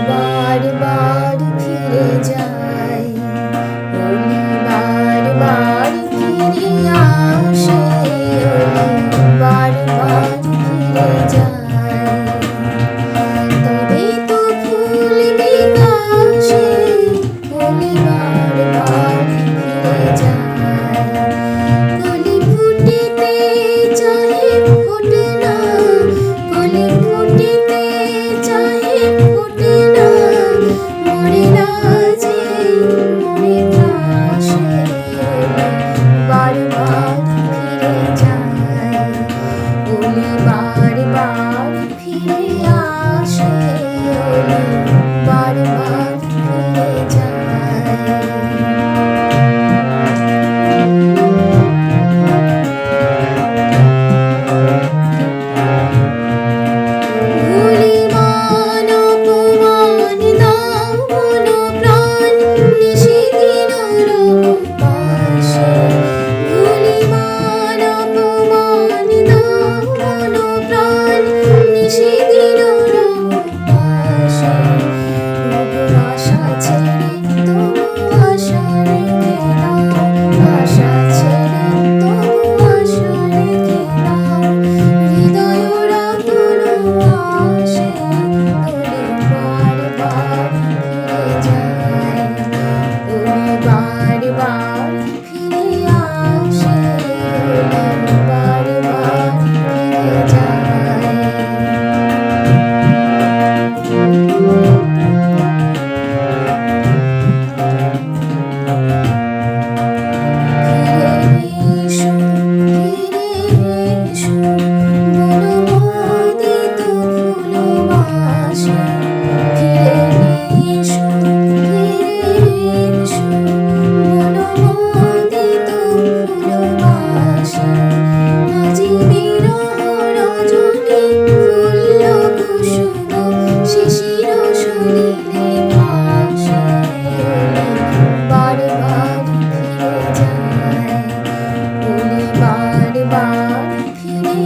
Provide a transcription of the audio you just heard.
বারবার ফিরে যায়, বারবার ফিরে আসে, বারবার ফিরে যায়। তবে তো ফুল বিকাশে বারবার ফিরে যায়। কলি ফুটিতে চাহে ফোটে না, কলি ফুটিতে চাহে ফোটে না, মরে না যে মরে ত্রাসে, বারবার ফিরে যায়। ওলি বারবার ফিরে আসে, বারবার ফিরে যায়। ভুলিমান অপমান দাও মনো প্রাণ, নিশিদিন রূপ পাশে। ভুলিমান অপমান দাও মনো প্রাণ, নিশিদিন রূপ পাশে। তবু আশা ছেড়ে তবু আশা রেখে দাও, আশা ছেড়ে তবু আশা রেখে দাও। হৃদয়রা কোনো আসে তোলে, বারবার ফিরে যায়। ওরে বারবার ফিরে আসে, বারবার ফিরে যায়। ফিরে এসো, ফিরে এসো, মনোমোদিত ফুলবাসে। ফিরে এসো, ফিরে এসো, মনোমোদিত ফুলবাসে। আজি বিরহ রজনী ফুল্ল কুসুম, শিশির সলিলে ভাসে, বারবার ফিরে যায়। ওলি বারবার ফিরে